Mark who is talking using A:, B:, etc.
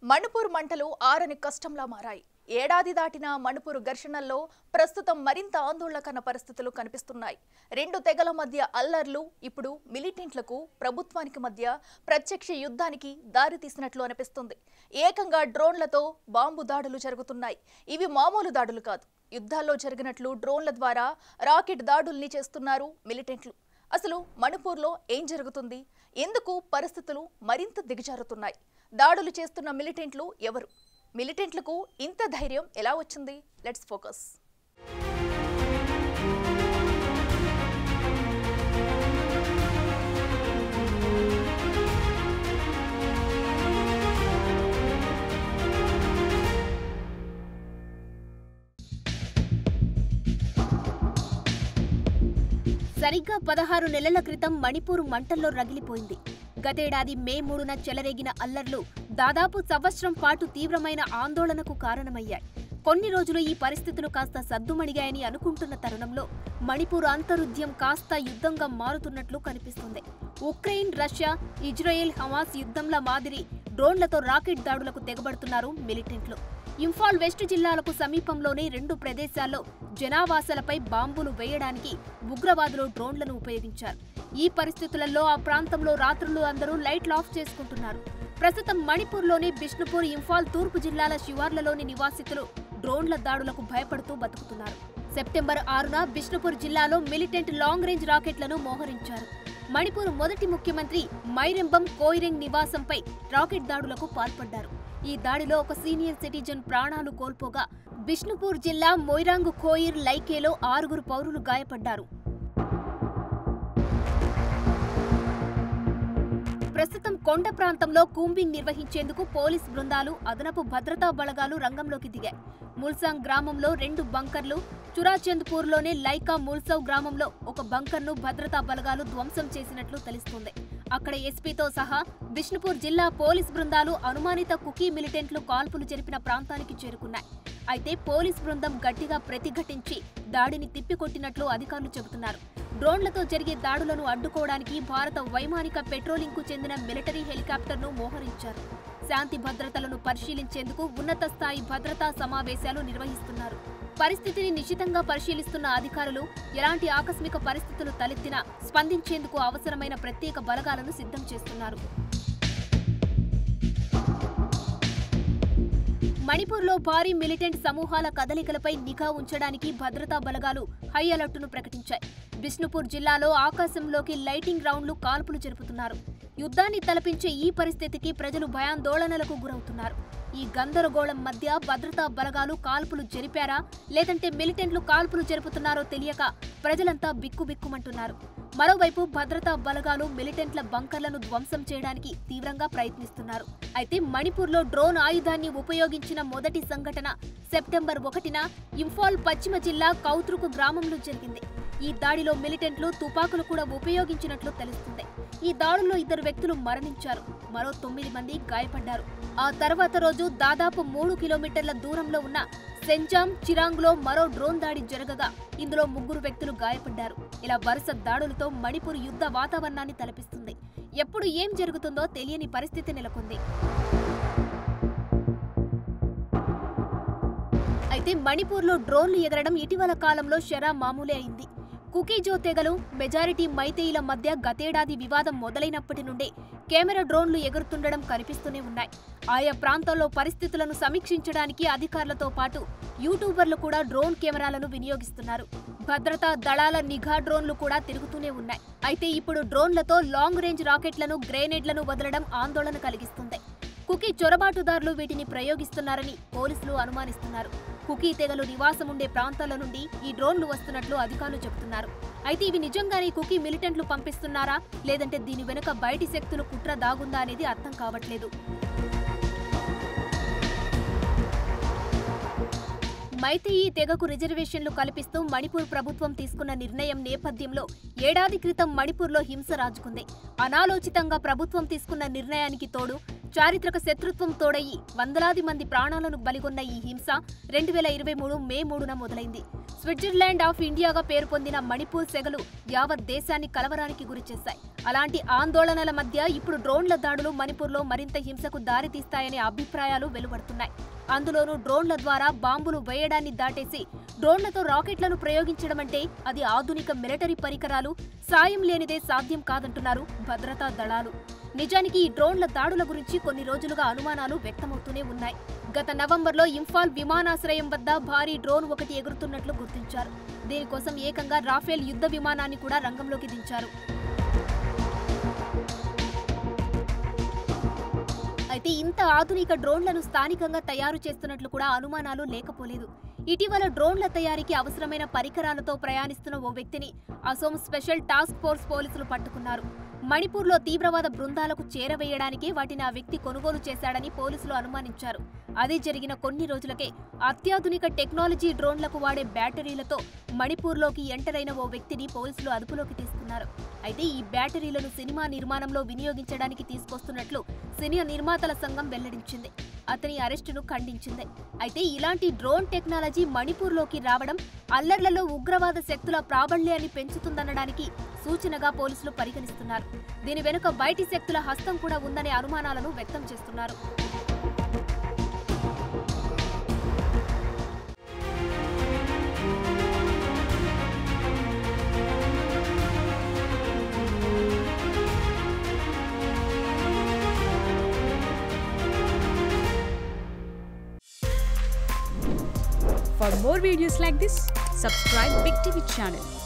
A: మణిపూర్ మంటలు ఆరని కష్టంలా మారాయి. ఏడాది దాటిన మణిపూర్ ఘర్షణల్లో ప్రస్తుతం మరింత ఆందోళనకర పరిస్థితులు కనిపిస్తున్నాయి. రెండు తెగల మధ్య అల్లర్లు ఇప్పుడు మిలిటెంట్లకు ప్రభుత్వానికి మధ్య ప్రత్యక్ష యుద్ధానికి దారితీసినట్లు అనిపిస్తుంది. ఏకంగా డ్రోన్లతో బాంబు దాడులు జరుగుతున్నాయి. ఇవి మామూలు దాడులు కాదు. యుద్ధాల్లో జరిగినట్లు డ్రోన్ల ద్వారా రాకెట్ దాడుల్ని చేస్తున్నారు మిలిటెంట్లు. అసలు మణిపూర్లో ఏం జరుగుతుంది? ఎందుకు పరిస్థితులు మరింత దిగజారుతున్నాయి? దాడులు చేస్తున్న మిలిటెంట్లు ఎవరు? మిలిటెంట్లకు ఇంత ధైర్యం ఎలా వచ్చింది? Let's focus.
B: సరిగ్గా 16 నెలల క్రితం మణిపూర్ మంటల్లో రగిలిపోయింది. గతేడాది మే 3న చెలరేగిన అల్లర్లు దాదాపు సంవత్సరం పాటు తీవ్రమైన ఆందోళనకు కారణమయ్యాయి. కొన్ని రోజులు ఈ పరిస్థితులు కాస్త సద్దుమణిగాయని అనుకుంటున్న తరుణంలో మణిపూర్ అంతరుద్యం కాస్త యుద్ధంగా మారుతున్నట్లు కనిపిస్తుంది. ఉక్రెయిన్, రష్యా, ఇజ్రాయెల్, హమాస్ యుద్ధంల మాదిరి డ్రోన్లతో రాకెట్ దాడులకు తెగబడుతున్నారు మిలిటెంట్లు. ఇంఫాల్ వెస్ట్ జిల్లాలకు సమీపంలోని 2 ప్రదేశాల్లో జనావాసాలపై బాంబులు వేయడానికి ఉగ్రవాదులు డ్రోన్లను ఉపయోగించారు. ఈ పరిస్థితులలో ఆ ప్రాంతంలో రాత్రులు అందరూ లైట్లు ఆఫ్ చేసుకుంటున్నారు. ప్రస్తుతం మణిపూర్లోని బిష్ణుపూర్, ఇంఫాల్ తూర్పు జిల్లాల శివార్లలోని నివాసితులు డ్రోన్ల దాడులకు భయపడుతూ బతుకుతున్నారు. సెప్టెంబర్ 6న బిష్ణుపూర్ జిల్లాలో మిలిటెంట్ లాంగ్ రేంజ్ రాకెట్లను మోహరించారు. మణిపూర్ మొదటి ముఖ్యమంత్రి మైరెంబం కోయిరెంగ్ నివాసంపై రాకెట్ దాడులకు పాల్పడ్డారు. ఈ దాడిలో ఒక సీనియర్ సిటిజన్ ప్రాణాలు కోల్పోగా బిష్ణుపూర్ జిల్లా మొయిరాంగ్ కోయిర్ లైకేలో 6 పౌరులు గాయపడ్డారు. ప్రస్తుతం కొండ ప్రాంతంలో కూంబింగ్ నిర్వహించేందుకు పోలీస్ బృందాలు, అదనపు భద్రతా బలగాలు రంగంలోకి దిగాయి. ముల్సాంగ్ గ్రామంలో 2 బంకర్లు, చురాచంద్పూర్లోని లైకా ముల్సౌ గ్రామంలో ఒక బంకర్ను భద్రతా బలగాలు ధ్వంసం చేసినట్లు తెలుస్తోంది. అక్కడ ఎస్పీతో సహా బిష్ణుపూర్ జిల్లా పోలీస్ బృందాలు అనుమానిత కుకీ మిలిటెంట్లు కాల్పులు జరిపిన ప్రాంతానికి చేరుకున్నాయి. అయితే పోలీస్ బృందం గట్టిగా ప్రతిఘటించి దాడిని తిప్పికొట్టినట్లు అధికారులు చెబుతున్నారు. డ్రోన్లతో జరిగే దాడులను అడ్డుకోవడానికి భారత వైమానిక పెట్రోలింగ్కు చెందిన మిలిటరీ హెలికాప్టర్ను మోహరించారు. శాంతి భద్రతలను పరిశీలించేందుకు ఉన్నత స్థాయి భద్రతా సమావేశాలు నిర్వహిస్తున్నారు. పరిస్థితిని నిశితంగా పరిశీలిస్తున్న అధికారులు ఎలాంటి ఆకస్మిక పరిస్థితులు తలెత్తినా స్పందించేందుకు అవసరమైన ప్రత్యేక బలగాలను సిద్ధం చేస్తున్నారు. మణిపూర్లో భారీ మిలిటెంట్ సమూహాల కదలికలపై నిఘా ఉంచడానికి భద్రతా బలగాలు హై అలర్టును ప్రకటించాయి. బిష్ణుపూర్ జిల్లాలో ఆకాశంలోకి లైటింగ్ రౌండ్లు కాల్పులు జరుపుతున్నారు. యుద్ధాన్ని తలపించే ఈ పరిస్థితికి ప్రజలు భయాందోళనలకు గురవుతున్నారు. ఈ గందరగోళం మధ్య భద్రతా బలగాలు కాల్పులు జరిపారా, లేదంటే మిలిటెంట్లు కాల్పులు జరుపుతున్నారో తెలియక ప్రజలంతా బిక్కుబిక్కుమంటున్నారు. మరోవైపు భద్రతా బలగాలు మిలిటెంట్ల బంకర్లను ధ్వంసం చేయడానికి తీవ్రంగా ప్రయత్నిస్తున్నారు. అయితే మణిపూర్లో డ్రోన్ ఆయుధాన్ని ఉపయోగించిన మొదటి సంఘటన సెప్టెంబర్ 1న ఇంఫాల్ పశ్చిమ జిల్లా కౌత్రుకు గ్రామంలో జరిగింది. ఈ దాడిలో మిలిటెంట్లు తుపాకులు కూడా ఉపయోగించినట్లు తెలుస్తుంది. ఈ దాడుల్లో 2 వ్యక్తులు మరణించారు. మరో 9 మంది గాయపడ్డారు. ఆ తర్వాత రోజు దాదాపు 3 కిలోమీటర్ల దూరంలో ఉన్న సెంజాం చిరాంగ్లో మరో డ్రోన్ దాడి జరగగా ఇందులో 3 వ్యక్తులు గాయపడ్డారు. ఇలా వరుస దాడులతో మణిపూర్ యుద్ధ వాతావరణాన్ని తలపిస్తుంది. ఎప్పుడు ఏం జరుగుతుందో తెలియని పరిస్థితి నెలకొంది. అయితే మణిపూర్లో డ్రోన్లు ఎగరడం ఇటీవల కాలంలో షరా మామూలే అయింది. కుకీజో తెగలు, మెజారిటీ మైతేయిల మధ్య గతేడాది వివాదం మొదలైనప్పటి నుండే కెమెరా డ్రోన్లు ఎగురుతుండడం కనిపిస్తూనే ఉన్నాయి. ఆయా ప్రాంతాల్లో పరిస్థితులను సమీక్షించడానికి అధికారులతో పాటు యూట్యూబర్లు కూడా డ్రోన్ కెమెరాలను వినియోగిస్తున్నారు. భద్రతా దళాల నిఘా డ్రోన్లు కూడా తిరుగుతూనే ఉన్నాయి. అయితే ఇప్పుడు డ్రోన్లతో లాంగ్ రేంజ్ రాకెట్లను, గ్రెనేడ్లను వదలడం ఆందోళన కలిగిస్తుంది. కుకీ చొరబాటుదారులు వీటిని ప్రయోగిస్తున్నారని పోలీసులు అనుమానిస్తున్నారు. కుకీ తెగలు నివాసముండే ప్రాంతాల నుండి ఈ డ్రోన్లు వస్తున్నట్లు అధికారులు చెబుతున్నారు. అయితే ఇవి నిజంగానే కుకీ మిలిటెంట్లు పంపిస్తున్నారా, లేదంటే దీని వెనుక బయటి శక్తులు కుట్ర దాగుందా అనేది అర్థం కావట్లేదు. మైతేయి తెగకు రిజర్వేషన్లు కల్పిస్తూ మణిపూర్ ప్రభుత్వం తీసుకున్న నిర్ణయం నేపథ్యంలో ఏడాది క్రితం మణిపూర్లో హింస రాజుకుంది. అనాలోచితంగా ప్రభుత్వం తీసుకున్న నిర్ణయానికి తోడు చారిత్రక శత్రుత్వం తోడయి వందలాది మంది ప్రాణాలను బలిగొన్న ఈ హింస 2023 మే 3న మొదలైంది. స్విట్జర్లాండ్ ఆఫ్ ఇండియాగా పేరు పొందిన మణిపూర్ సెగలు యావత్ దేశాన్ని కలవరానికి గురిచేశాయి. అలాంటి ఆందోళనల మధ్య ఇప్పుడు డ్రోన్ల దాడులు మణిపూర్లో మరింత హింసకు దారితీస్తాయనే అభిప్రాయాలు వెలువడుతున్నాయి. అందులోనూ డ్రోన్ల ద్వారా బాంబులు వేయడాన్ని దాటేసి డ్రోన్లతో రాకెట్లను ప్రయోగించడం అంటే అది ఆధునిక మిలిటరీ పరికరాలు సాయం లేనిదే సాధ్యం కాదంటున్నారు భద్రతా దళాలు. నిజానికి ఈ డ్రోన్ల దాడుల గురించి కొన్ని రోజులుగా అనుమానాలు వ్యక్తమవుతూనే ఉన్నాయి. గత నవంబర్లో ఇంఫాల్ విమానాశ్రయం వద్ద భారీ డ్రోన్ ఒకటి ఎగురుతున్నట్లు గుర్తించారు. దీనికోసం ఏకంగా రాఫేల్ యుద్ధ విమానాన్ని కూడా రంగంలోకి దించారు. అయితే ఇంత ఆధునిక డ్రోన్లను స్థానికంగా తయారు చేస్తున్నట్లు కూడా అనుమానాలు లేకపోలేదు. ఇటీవల డ్రోన్ల తయారీకి అవసరమైన పరికరాలతో ప్రయాణిస్తున్న ఓ వ్యక్తిని అసోం స్పెషల్ టాస్క్ ఫోర్స్ పోలీసులు పట్టుకున్నారు. మణిపూర్లో తీవ్రవాద బృందాలకు చేరవేయడానికి వాటిని ఆ వ్యక్తి కొనుగోలు చేశాడని పోలీసులు అనుమానించారు. అది జరిగిన కొన్ని రోజులకే అత్యాధునిక టెక్నాలజీ డ్రోన్లకు వాడే బ్యాటరీలతో మణిపూర్లోకి ఎంటర్ అయిన ఓ వ్యక్తిని పోలీసులు అదుపులోకి తీసుకున్నారు. అయితే ఈ బ్యాటరీలను సినిమా నిర్మాణంలో వినియోగించడానికి తీసుకొస్తున్నట్లు సినీ నిర్మాతల సంఘం వెల్లడించింది. అతని అరెస్టును ఖండించింది. అయితే ఇలాంటి డ్రోన్ టెక్నాలజీ మణిపూర్లోకి రావడం అల్లర్లలో ఉగ్రవాద శక్తుల ప్రాబల్యాన్ని పెంచుతుందనడానికి సూచనగా పోలీసులు పరిగణిస్తున్నారు. దీని వెనుక బయటి శక్తుల హస్తం కూడా ఉందనే అనుమానాలను వ్యక్తం చేస్తున్నారు.
C: For more videos like this, subscribe Big TV channel.